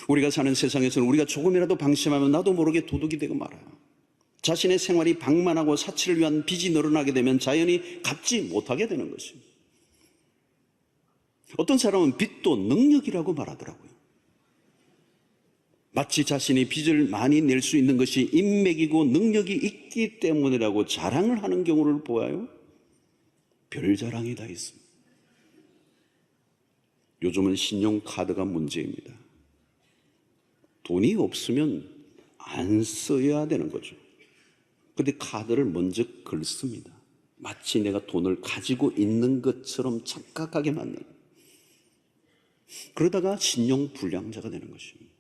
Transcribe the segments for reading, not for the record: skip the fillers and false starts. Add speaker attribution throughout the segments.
Speaker 1: 우리가 사는 세상에서는 우리가 조금이라도 방심하면 나도 모르게 도둑이 되고 말아요. 자신의 생활이 방만하고 사치를 위한 빚이 늘어나게 되면 자연히 갚지 못하게 되는 것입니다. 어떤 사람은 빚도 능력이라고 말하더라고요. 마치 자신이 빚을 많이 낼 수 있는 것이 인맥이고 능력이 있기 때문이라고 자랑을 하는 경우를 보아요. 별 자랑이 다 있습니다. 요즘은 신용카드가 문제입니다. 돈이 없으면 안 써야 되는 거죠. 근데 카드를 먼저 긁습니다. 마치 내가 돈을 가지고 있는 것처럼 착각하게 만드는. 그러다가 신용불량자가 되는 것입니다.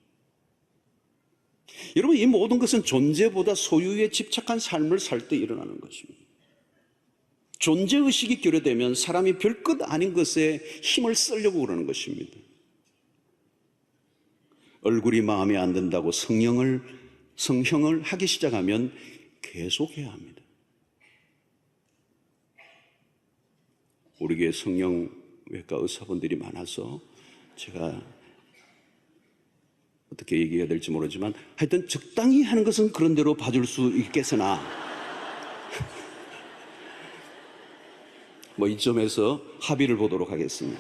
Speaker 1: 여러분, 이 모든 것은 존재보다 소유에 집착한 삶을 살 때 일어나는 것입니다. 존재의식이 결여되면 사람이 별것 아닌 것에 힘을 쓰려고 그러는 것입니다. 얼굴이 마음에 안 든다고 성형을 하기 시작하면 계속해야 합니다. 우리 교회 성형외과 의사분들이 많아서 제가 어떻게 얘기해야 될지 모르지만 하여튼 적당히 하는 것은 그런 대로 봐줄 수 있겠으나 뭐 이점에서 합의를 보도록 하겠습니다.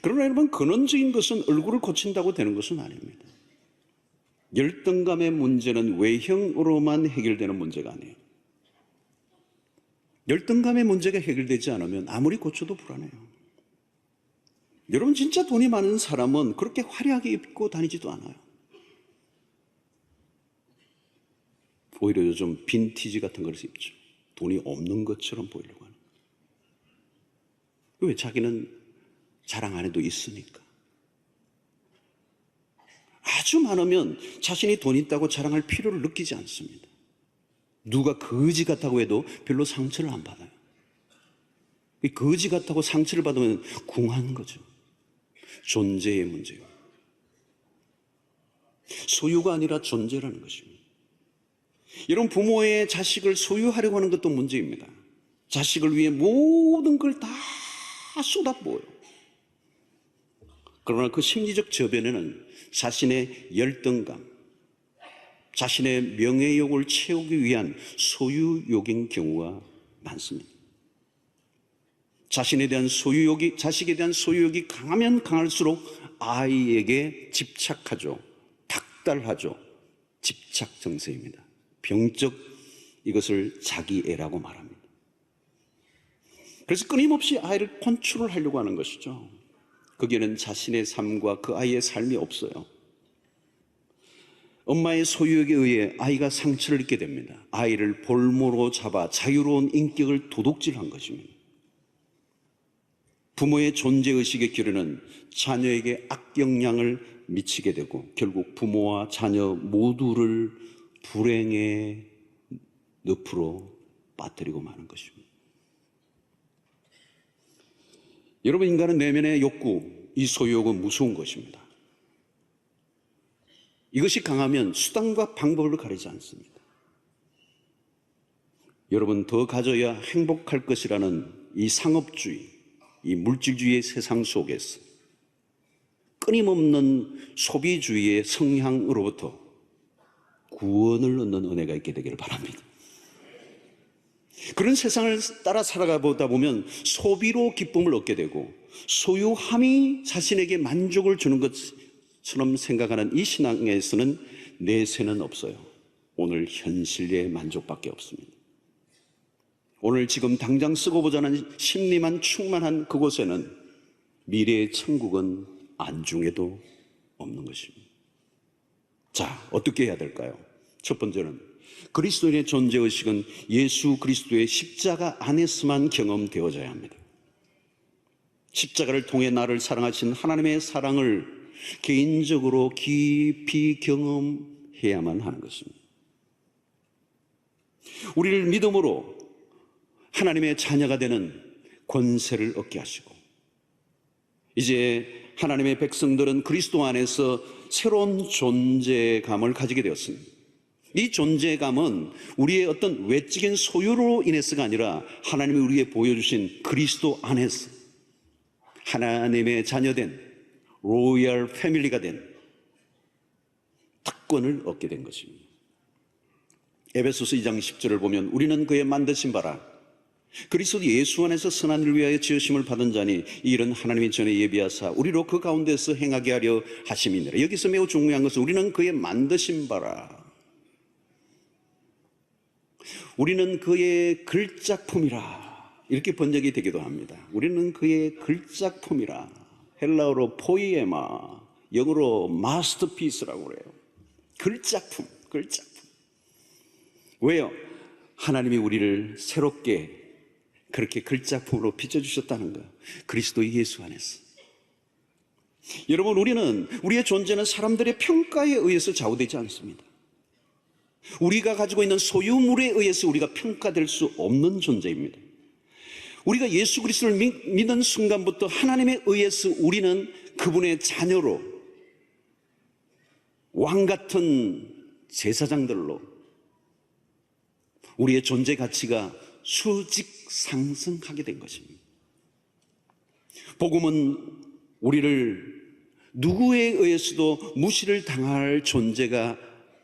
Speaker 1: 그러나 여러분, 근원적인 것은 얼굴을 고친다고 되는 것은 아닙니다. 열등감의 문제는 외형으로만 해결되는 문제가 아니에요. 열등감의 문제가 해결되지 않으면 아무리 고쳐도 불안해요. 여러분, 진짜 돈이 많은 사람은 그렇게 화려하게 입고 다니지도 않아요. 오히려 요즘 빈티지 같은 걸 입죠. 돈이 없는 것처럼 보이려고 하는 거예요. 왜? 자기는 자랑 안 해도 있으니까. 아주 많으면 자신이 돈 있다고 자랑할 필요를 느끼지 않습니다. 누가 거지 같다고 해도 별로 상처를 안 받아요. 거지 같다고 상처를 받으면 궁한 거죠. 존재의 문제예요. 소유가 아니라 존재라는 것입니다. 여러분, 부모의 자식을 소유하려고 하는 것도 문제입니다. 자식을 위해 모든 걸 다 쏟아부어요. 그러나 그 심리적 저변에는 자신의 열등감, 자신의 명예욕을 채우기 위한 소유욕인 경우가 많습니다. 자신에 대한 소유욕이, 자식에 대한 소유욕이 강하면 강할수록 아이에게 집착하죠. 닥달하죠. 집착 정서입니다. 병적 이것을 자기애라고 말합니다. 그래서 끊임없이 아이를 컨트롤 하려고 하는 것이죠. 거기에는 자신의 삶과 그 아이의 삶이 없어요. 엄마의 소유욕에 의해 아이가 상처를 입게 됩니다. 아이를 볼모로 잡아 자유로운 인격을 도둑질한 것입니다. 부모의 존재의식의 결여는 자녀에게 악영향을 미치게 되고 결국 부모와 자녀 모두를 불행의 늪으로 빠뜨리고 마는 것입니다. 여러분, 인간은 내면의 욕구, 이 소유욕은 무서운 것입니다. 이것이 강하면 수단과 방법을 가리지 않습니다. 여러분, 더 가져야 행복할 것이라는 이 상업주의, 이 물질주의의 세상 속에서 끊임없는 소비주의의 성향으로부터 구원을 얻는 은혜가 있게 되기를 바랍니다. 그런 세상을 따라 살아가 보다 보면 소비로 기쁨을 얻게 되고 소유함이 자신에게 만족을 주는 것처럼 생각하는 이 신앙에서는 내세는 없어요. 오늘 현실의 만족밖에 없습니다. 오늘 지금 당장 쓰고 보자는 심리만 충만한 그곳에는 미래의 천국은 안중에도 없는 것입니다. 자, 어떻게 해야 될까요? 첫 번째는 그리스도인의 존재의식은 예수 그리스도의 십자가 안에서만 경험되어져야 합니다. 십자가를 통해 나를 사랑하신 하나님의 사랑을 개인적으로 깊이 경험해야만 하는 것입니다. 우리를 믿음으로 하나님의 자녀가 되는 권세를 얻게 하시고 이제 하나님의 백성들은 그리스도 안에서 새로운 존재감을 가지게 되었습니다. 이 존재감은 우리의 어떤 외적인 소유로 인해서가 아니라 하나님이 우리에게 보여주신 그리스도 안에서 하나님의 자녀된 로열 패밀리가 된 특권을 얻게 된 것입니다. 에베소서 2장 10절을 보면 우리는 그의 만드신 바라 그리스도 예수 안에서 선한 일을 위하여 지으심을 받은 자니 이 일은 하나님이 전에 예비하사 우리로 그 가운데서 행하게 하려 하심이니라. 여기서 매우 중요한 것은 우리는 그의 만드신 바라. 우리는 그의 글작품이라 이렇게 번역이 되기도 합니다. 우리는 그의 글작품이라. 헬라어로 포이에마, 영어로 마스터피스라고 그래요. 글작품. 왜요? 하나님이 우리를 새롭게 그렇게 글작품으로 빚어주셨다는 거예요. 그리스도 예수 안에서. 여러분, 우리의 존재는 사람들의 평가에 의해서 좌우되지 않습니다. 우리가 가지고 있는 소유물에 의해서 우리가 평가될 수 없는 존재입니다. 우리가 예수 그리스도를 믿는 순간부터 하나님에 의해서 우리는 그분의 자녀로 왕 같은 제사장들로 우리의 존재 가치가 수직 상승하게 된 것입니다. 복음은 우리를 누구에 의해서도 무시를 당할 존재가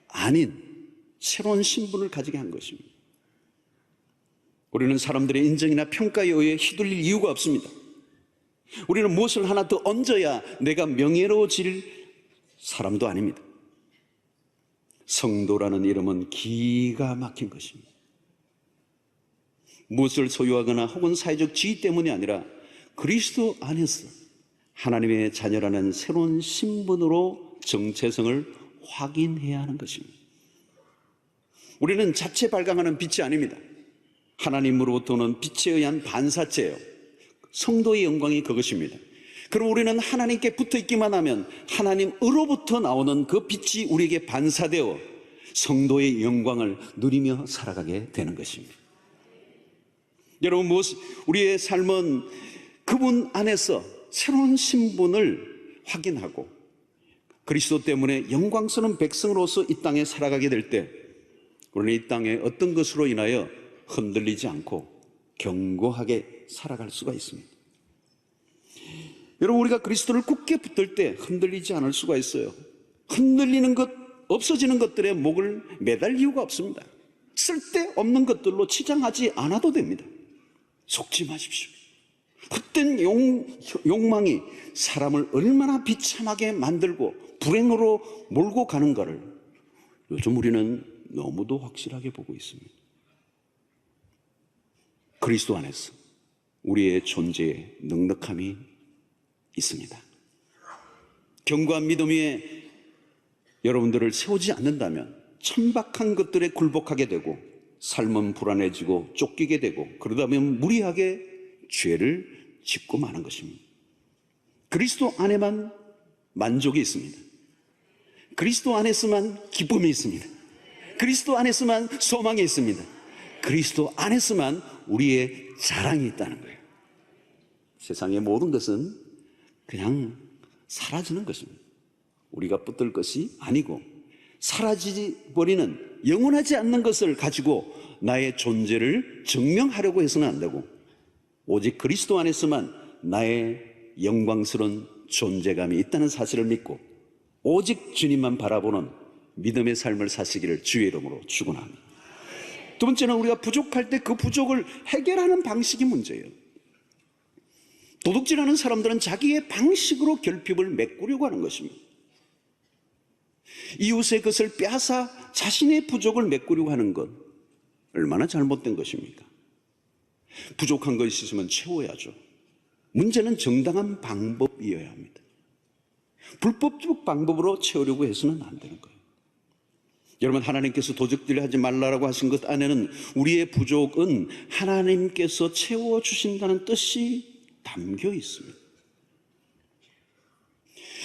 Speaker 1: 아닌 새로운 신분을 가지게 한 것입니다. 우리는 사람들의 인정이나 평가에 의해 휘둘릴 이유가 없습니다. 우리는 무엇을 하나 더 얹어야 내가 명예로워질 사람도 아닙니다. 성도라는 이름은 기가 막힌 것입니다. 무엇을 소유하거나 혹은 사회적 지위 때문이 아니라 그리스도 안에서 하나님의 자녀라는 새로운 신분으로 정체성을 확인해야 하는 것입니다. 우리는 자체 발광하는 빛이 아닙니다. 하나님으로부터 오는 빛에 의한 반사체예요. 성도의 영광이 그것입니다. 그럼 우리는 하나님께 붙어 있기만 하면 하나님으로부터 나오는 그 빛이 우리에게 반사되어 성도의 영광을 누리며 살아가게 되는 것입니다. 여러분, 우리의 삶은 그분 안에서 새로운 신분을 확인하고 그리스도 때문에 영광스러운 백성으로서 이 땅에 살아가게 될 때 우리는 이 땅에 어떤 것으로 인하여 흔들리지 않고 견고하게 살아갈 수가 있습니다. 여러분, 우리가 그리스도를 굳게 붙들 때 흔들리지 않을 수가 있어요. 흔들리는 것, 없어지는 것들에 목을 매달 이유가 없습니다. 쓸데없는 것들로 치장하지 않아도 됩니다. 속지 마십시오. 헛된 욕망이 사람을 얼마나 비참하게 만들고 불행으로 몰고 가는가를 요즘 우리는 너무도 확실하게 보고 있습니다. 그리스도 안에서 우리의 존재에 넉넉함이 있습니다. 견고한 믿음 위에 여러분들을 세우지 않는다면 천박한 것들에 굴복하게 되고 삶은 불안해지고 쫓기게 되고 그러다 보면 무리하게 죄를 짓고 마는 것입니다. 그리스도 안에만 만족이 있습니다. 그리스도 안에서만 기쁨이 있습니다. 그리스도 안에서만 소망이 있습니다. 그리스도 안에서만 우리의 자랑이 있다는 거예요. 세상의 모든 것은 그냥 사라지는 것입니다. 우리가 붙들 것이 아니고 사라지버리는 영원하지 않는 것을 가지고 나의 존재를 증명하려고 해서는 안 되고 오직 그리스도 안에서만 나의 영광스러운 존재감이 있다는 사실을 믿고 오직 주님만 바라보는 믿음의 삶을 사시기를 주의 이름으로 축원합니다. 두 번째는 우리가 부족할 때 그 부족을 해결하는 방식이 문제예요. 도둑질하는 사람들은 자기의 방식으로 결핍을 메꾸려고 하는 것입니다. 이웃의 것을 빼앗아 자신의 부족을 메꾸려고 하는 것 얼마나 잘못된 것입니까? 부족한 것이 있으면 채워야죠. 문제는 정당한 방법이어야 합니다. 불법적 방법으로 채우려고 해서는 안 되는 거예요. 여러분, 하나님께서 도둑질하지 말라고 하신 것 안에는 우리의 부족은 하나님께서 채워주신다는 뜻이 담겨 있습니다.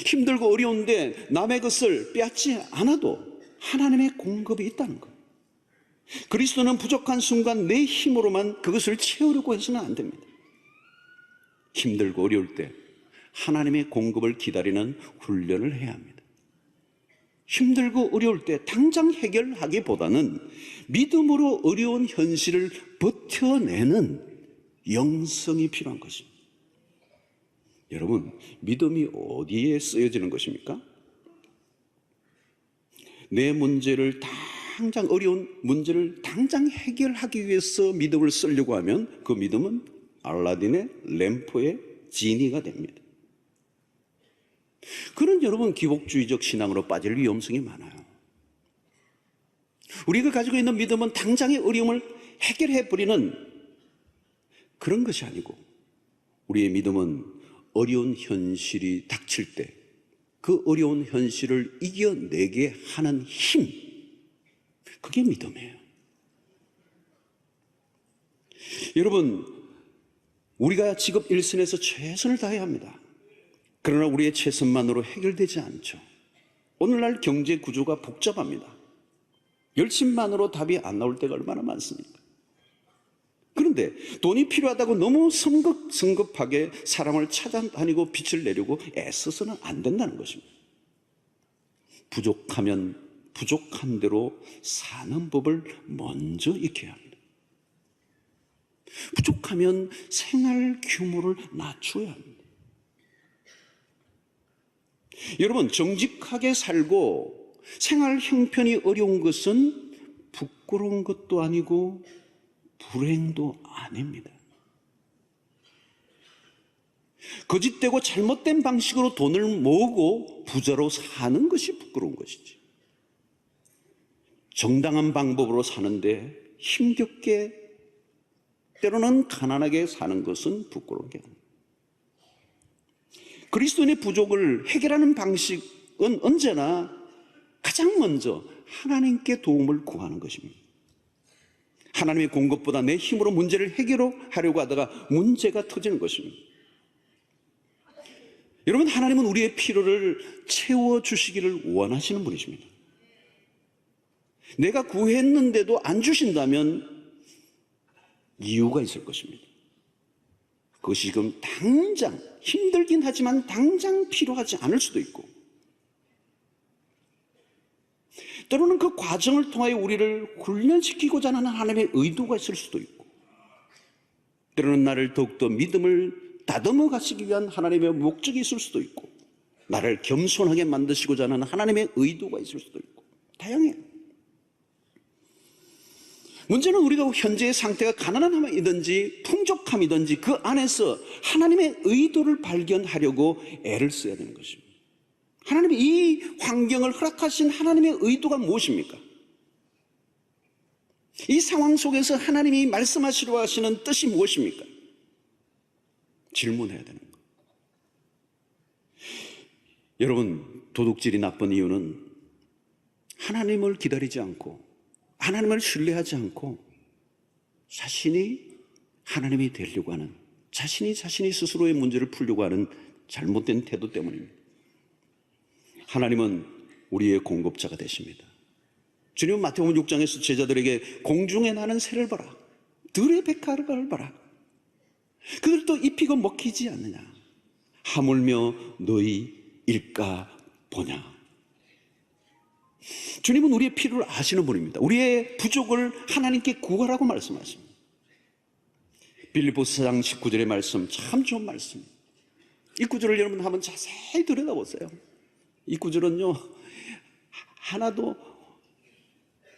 Speaker 1: 힘들고 어려운데 남의 것을 빼앗지 않아도 하나님의 공급이 있다는 것. 그리스도는 부족한 순간 내 힘으로만 그것을 채우려고 해서는 안 됩니다. 힘들고 어려울 때 하나님의 공급을 기다리는 훈련을 해야 합니다. 힘들고 어려울 때 당장 해결하기보다는 믿음으로 어려운 현실을 버텨내는 영성이 필요한 것입니다. 여러분, 믿음이 어디에 쓰여지는 것입니까? 내 문제를 당장, 어려운 문제를 당장 해결하기 위해서 믿음을 쓰려고 하면 그 믿음은 알라딘의 램프의 지니가 됩니다. 그런 여러분 기복주의적 신앙으로 빠질 위험성이 많아요. 우리가 가지고 있는 믿음은 당장의 어려움을 해결해버리는 그런 것이 아니고, 우리의 믿음은 어려운 현실이 닥칠 때 그 어려운 현실을 이겨내게 하는 힘, 그게 믿음이에요. 여러분, 우리가 직업 일선에서 최선을 다해야 합니다. 그러나 우리의 최선만으로 해결되지 않죠. 오늘날 경제 구조가 복잡합니다. 열심만으로 답이 안 나올 때가 얼마나 많습니까? 그런데 돈이 필요하다고 너무 성급하게 사람을 찾아다니고 빚을 내려고 애써서는 안 된다는 것입니다. 부족하면 부족한 대로 사는 법을 먼저 익혀야 합니다. 부족하면 생활 규모를 낮춰야 합니다. 여러분, 정직하게 살고 생활 형편이 어려운 것은 부끄러운 것도 아니고 불행도 아닙니다. 거짓되고 잘못된 방식으로 돈을 모으고 부자로 사는 것이 부끄러운 것이지, 정당한 방법으로 사는데 힘겹게 때로는 가난하게 사는 것은 부끄러운 게 아닙니다. 그리스도인의 부족을 해결하는 방식은 언제나 가장 먼저 하나님께 도움을 구하는 것입니다. 하나님의 공급보다 내 힘으로 문제를 해결하려고 하다가 문제가 터지는 것입니다. 여러분, 하나님은 우리의 필요를 채워주시기를 원하시는 분이십니다. 내가 구했는데도 안 주신다면 이유가 있을 것입니다. 그것이 지금 당장, 힘들긴 하지만 당장 필요하지 않을 수도 있고, 때로는 그 과정을 통하여 우리를 훈련시키고자 하는 하나님의 의도가 있을 수도 있고, 때로는 나를 더욱더 믿음을 다듬어 가시기 위한 하나님의 목적이 있을 수도 있고, 나를 겸손하게 만드시고자 하는 하나님의 의도가 있을 수도 있고, 다양해요. 문제는 우리가 현재의 상태가 가난함이든지 풍족함이든지 그 안에서 하나님의 의도를 발견하려고 애를 써야 되는 것입니다. 하나님이 이 환경을 허락하신 하나님의 의도가 무엇입니까? 이 상황 속에서 하나님이 말씀하시려 하시는 뜻이 무엇입니까? 질문해야 되는 거예요. 여러분, 도둑질이 나쁜 이유는 하나님을 기다리지 않고 하나님을 신뢰하지 않고 자신이 하나님이 되려고 하는, 자신이 스스로의 문제를 풀려고 하는 잘못된 태도 때문입니다. 하나님은 우리의 공급자가 되십니다. 주님은 마태복음 6장에서 제자들에게 공중에 나는 새를 봐라, 들의 백합을 봐라, 그들도 입히고 먹히지 않느냐, 하물며 너희 일까 보냐. 주님은 우리의 필요를 아시는 분입니다. 우리의 부족을 하나님께 구하라고 말씀하십니다. 빌립보서 4장 19절의 말씀, 참 좋은 말씀입니다. 이 구절을 여러분 한번 자세히 들여다보세요. 이 구절은요, 하나도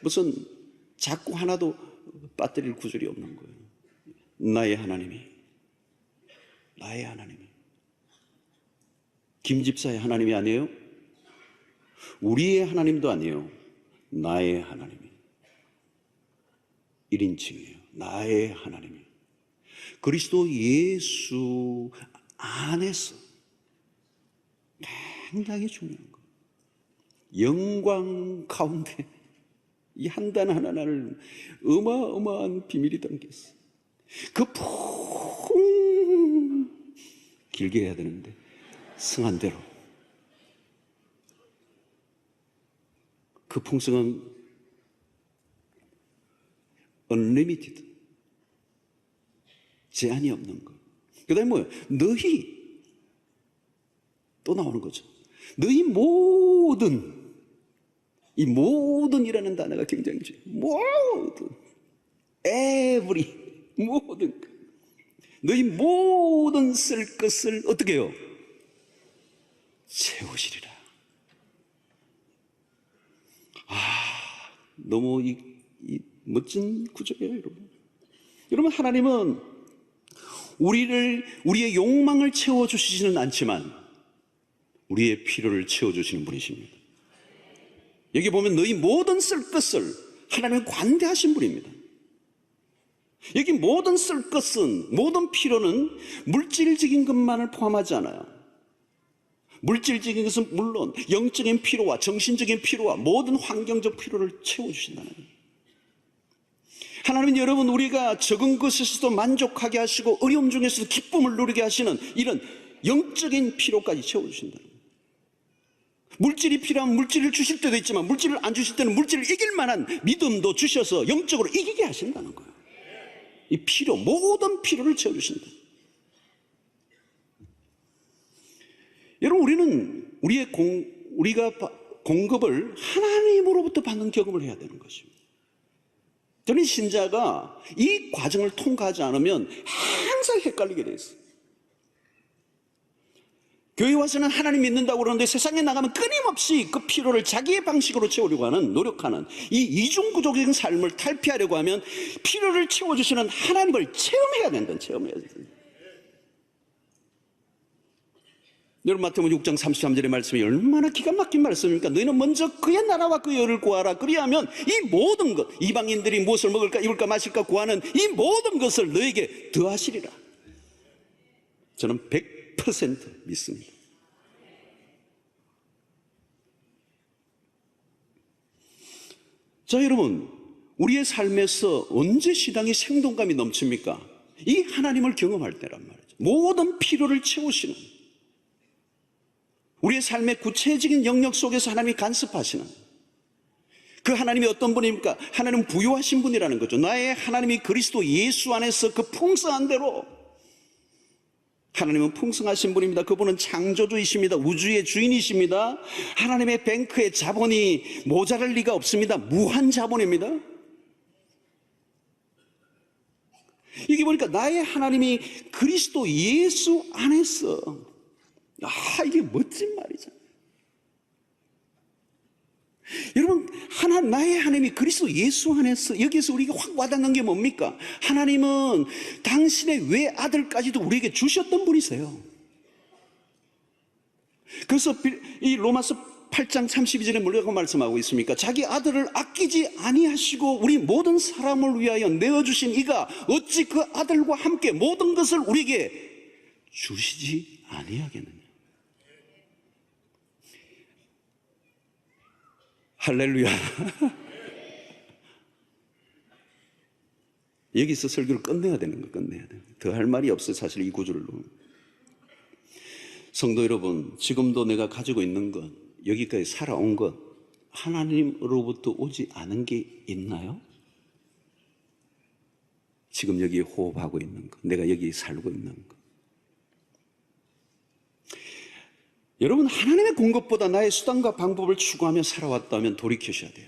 Speaker 1: 무슨 자꾸 하나도 빠뜨릴 구절이 없는 거예요. 나의 하나님이, 나의 하나님이, 김 집사의 하나님이 아니에요. 우리의 하나님도 아니에요. 나의 하나님이 1인칭이에요. 나의 하나님이 그리스도 예수 안에서 굉장히 중요한 거예요. 영광 가운데 이 한 단 하나를 어마어마한 비밀이 담겼어요. 그 길게 해야 되는데 성한 대로 그 풍성은 unlimited, 제한이 없는 거. 그 다음에 뭐예요? 너희, 또 나오는 거죠. 너희 모든, 이 모든이라는 단어가 굉장히 중요해요. 모든, every, 모든. 너희 모든 쓸 것을 어떻게 해요? 채우시리라. 너무 이 멋진 구절이에요, 여러분. 여러분, 하나님은 우리의 욕망을 채워주시지는 않지만 우리의 필요를 채워주시는 분이십니다. 여기 보면 너희 모든 쓸 것을, 하나님은 관대하신 분입니다. 여기 모든 쓸 것은, 모든 필요는 물질적인 것만을 포함하지 않아요. 물질적인 것은 물론 영적인 필요와 정신적인 필요와 모든 환경적 필요를 채워주신다는 거예요. 하나님은 여러분, 우리가 적은 것에서도 만족하게 하시고 어려움 중에서도 기쁨을 누리게 하시는 이런 영적인 필요까지 채워주신다는 거예요. 물질이 필요하면 물질을 주실 때도 있지만 물질을 안 주실 때는 물질을 이길 만한 믿음도 주셔서 영적으로 이기게 하신다는 거예요. 이 필요, 모든 필요를 채워주신다. 여러분, 우리는 우리가 공급을 하나님으로부터 받는 경험을 해야 되는 것입니다. 저는 신자가 이 과정을 통과하지 않으면 항상 헷갈리게 돼 있어요. 교회 와서는 하나님 믿는다고 그러는데 세상에 나가면 끊임없이 그 필요를 자기의 방식으로 채우려고 하는, 노력하는 이 이중구조적인 삶을 탈피하려고 하면 필요를 채워주시는 하나님을 체험해야 된다는, 체험해야 된다. 여러분, 마태복음 6장 33절의 말씀이 얼마나 기가 막힌 말씀입니까? 너희는 먼저 그의 나라와 그의 의를 구하라. 그리하면 이 모든 것, 이방인들이 무엇을 먹을까 입을까 마실까 구하는 이 모든 것을 너에게 더하시리라. 저는 100% 믿습니다. 자, 여러분, 우리의 삶에서 언제 신앙이 생동감이 넘칩니까? 이 하나님을 경험할 때란 말이죠. 모든 필요를 채우시는, 우리의 삶의 구체적인 영역 속에서 하나님이 간섭하시는 그 하나님이 어떤 분입니까? 하나님은 부유하신 분이라는 거죠. 나의 하나님이 그리스도 예수 안에서 그 풍성한 대로, 하나님은 풍성하신 분입니다. 그분은 창조주이십니다. 우주의 주인이십니다. 하나님의 뱅크에 자본이 모자랄 리가 없습니다. 무한 자본입니다. 여기 보니까 나의 하나님이 그리스도 예수 안에서, 이게 멋진 말이죠. 여러분, 나의 하나님이 그리스도 예수 안에서, 여기서 우리가 확 와닿는 게 뭡니까? 하나님은 당신의 외아들까지도 우리에게 주셨던 분이세요. 그래서 이 로마서 8장 32절에 뭐라고 말씀하고 있습니까? 자기 아들을 아끼지 아니하시고 우리 모든 사람을 위하여 내어주신 이가 어찌 그 아들과 함께 모든 것을 우리에게 주시지 아니하겠느냐. 할렐루야. 여기서 설교를 끝내야 되는 거, 끝내야 돼요. 더 할 말이 없어요, 사실 이 구절로. 성도 여러분, 지금도 내가 가지고 있는 것, 여기까지 살아온 것, 하나님으로부터 오지 않은 게 있나요? 지금 여기 호흡하고 있는 것, 내가 여기 살고 있는 것. 여러분, 하나님의 공급보다 나의 수단과 방법을 추구하며 살아왔다면 돌이키셔야 돼요.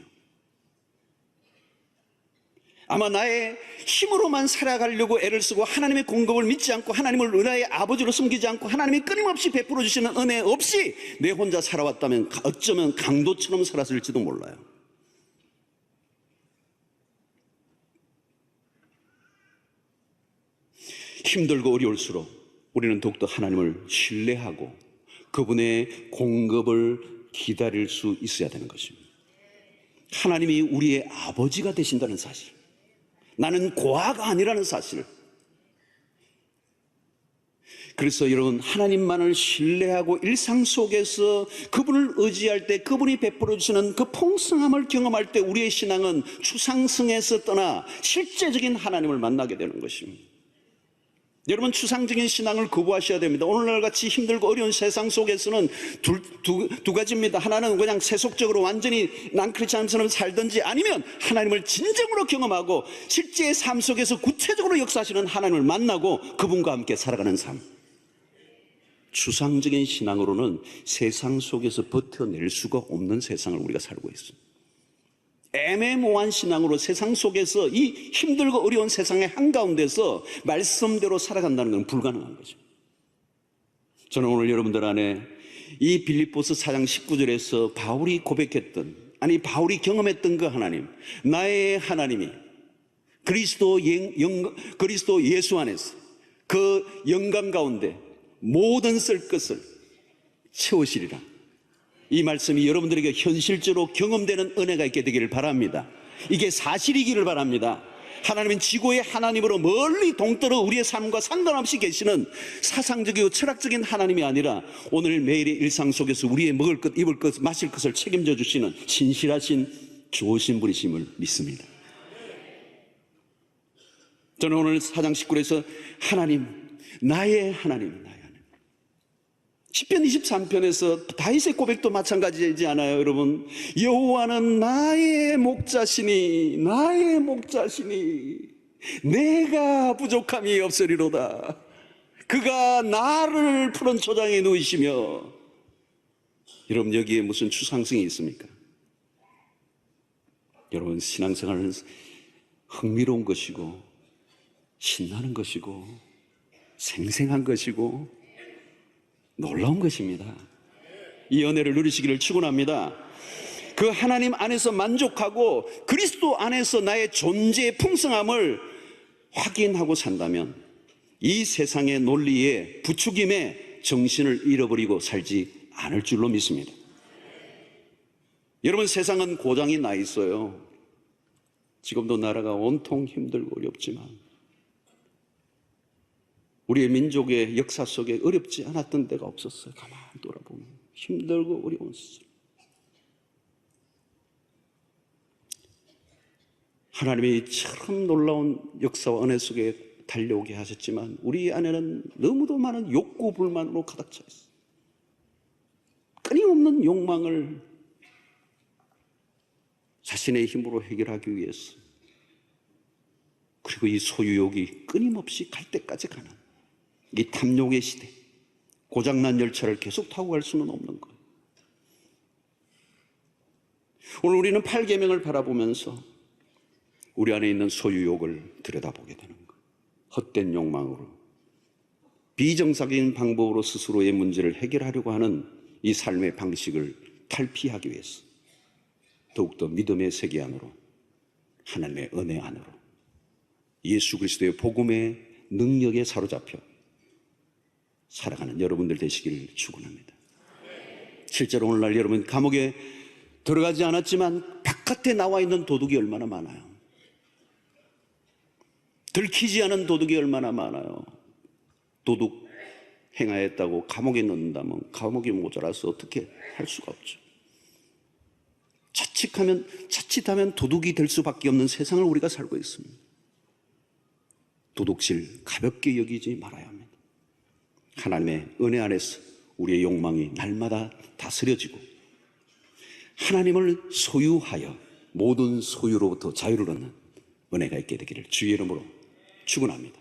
Speaker 1: 아마 나의 힘으로만 살아가려고 애를 쓰고 하나님의 공급을 믿지 않고 하나님을 은혜의 아버지로 섬기지 않고 하나님이 끊임없이 베풀어 주시는 은혜 없이 내 혼자 살아왔다면 어쩌면 강도처럼 살았을지도 몰라요. 힘들고 어려울수록 우리는 더욱더 하나님을 신뢰하고 그분의 공급을 기다릴 수 있어야 되는 것입니다. 하나님이 우리의 아버지가 되신다는 사실, 나는 고아가 아니라는 사실. 그래서 여러분, 하나님만을 신뢰하고 일상 속에서 그분을 의지할 때, 그분이 베풀어 주시는 그 풍성함을 경험할 때 우리의 신앙은 추상성에서 떠나 실제적인 하나님을 만나게 되는 것입니다. 여러분, 추상적인 신앙을 거부하셔야 됩니다. 오늘날 같이 힘들고 어려운 세상 속에서는 두 가지입니다. 하나는 그냥 세속적으로 완전히 난 크리스찬처럼 살든지, 아니면 하나님을 진정으로 경험하고 실제의 삶 속에서 구체적으로 역사하시는 하나님을 만나고 그분과 함께 살아가는 삶. 추상적인 신앙으로는 세상 속에서 버텨낼 수가 없는 세상을 우리가 살고 있습니다. 애매모호한 신앙으로 세상 속에서 이 힘들고 어려운 세상의 한가운데서 말씀대로 살아간다는 건 불가능한 거죠. 저는 오늘 여러분들 안에 이 빌립보서 4장 19절에서 바울이 고백했던, 아니 바울이 경험했던 그 하나님, 나의 하나님이 그리스도 예수 안에서 그 영감 가운데 모든 쓸 것을 채우시리라. 이 말씀이 여러분들에게 현실적으로 경험되는 은혜가 있게 되기를 바랍니다. 이게 사실이기를 바랍니다. 하나님은 지고의 하나님으로 멀리 동떨어 우리의 삶과 상관없이 계시는 사상적이고 철학적인 하나님이 아니라 오늘 매일의 일상 속에서 우리의 먹을 것, 입을 것, 마실 것을 책임져 주시는 신실하신 좋으신 분이심을 믿습니다. 저는 오늘 4장 19절에서 하나님, 나의 하나님, 나의 하나님. 시편 23편에서 다윗의 고백도 마찬가지이지 않아요, 여러분? 여호와는 나의 목자시니, 나의 목자시니, 내가 부족함이 없으리로다. 그가 나를 푸른 초장에 누이시며. 여러분, 여기에 무슨 추상성이 있습니까? 여러분, 신앙생활은 흥미로운 것이고 신나는 것이고 생생한 것이고 놀라운 것입니다. 이 은혜를 누리시기를 축원합니다. 그 하나님 안에서 만족하고 그리스도 안에서 나의 존재의 풍성함을 확인하고 산다면 이 세상의 논리에 부추김에 정신을 잃어버리고 살지 않을 줄로 믿습니다. 여러분, 세상은 고장이 나 있어요. 지금도 나라가 온통 힘들고 어렵지만 우리의 민족의 역사 속에 어렵지 않았던 데가 없었어요. 가만히 돌아보면 힘들고 어려운 시절. 하나님이 참 놀라운 역사와 은혜 속에 달려오게 하셨지만 우리 안에는 너무도 많은 욕구 불만으로 가득 차 있어요. 끊임없는 욕망을 자신의 힘으로 해결하기 위해서, 그리고 이 소유욕이 끊임없이 갈 때까지 가는 이 탐욕의 시대, 고장난 열차를 계속 타고 갈 수는 없는 거예요. 오늘 우리는 8계명을 바라보면서 우리 안에 있는 소유욕을 들여다보게 되는 거예요. 헛된 욕망으로, 비정상적인 방법으로 스스로의 문제를 해결하려고 하는 이 삶의 방식을 탈피하기 위해서 더욱더 믿음의 세계 안으로, 하나님의 은혜 안으로, 예수 그리스도의 복음의 능력에 사로잡혀 살아가는 여러분들 되시기를 축원합니다. 실제로 오늘날 여러분 감옥에 들어가지 않았지만 바깥에 나와 있는 도둑이 얼마나 많아요. 들키지 않은 도둑이 얼마나 많아요. 도둑 행하였다고 감옥에 넣는다면 감옥이 모자라서 어떻게 할 수가 없죠. 자칫하면 도둑이 될 수밖에 없는 세상을 우리가 살고 있습니다. 도둑질 가볍게 여기지 말아야 합니다. 하나님의 은혜 안에서 우리의 욕망이 날마다 다스려지고 하나님을 소유하여 모든 소유로부터 자유를 얻는 은혜가 있게 되기를 주의 이름으로 축원합니다.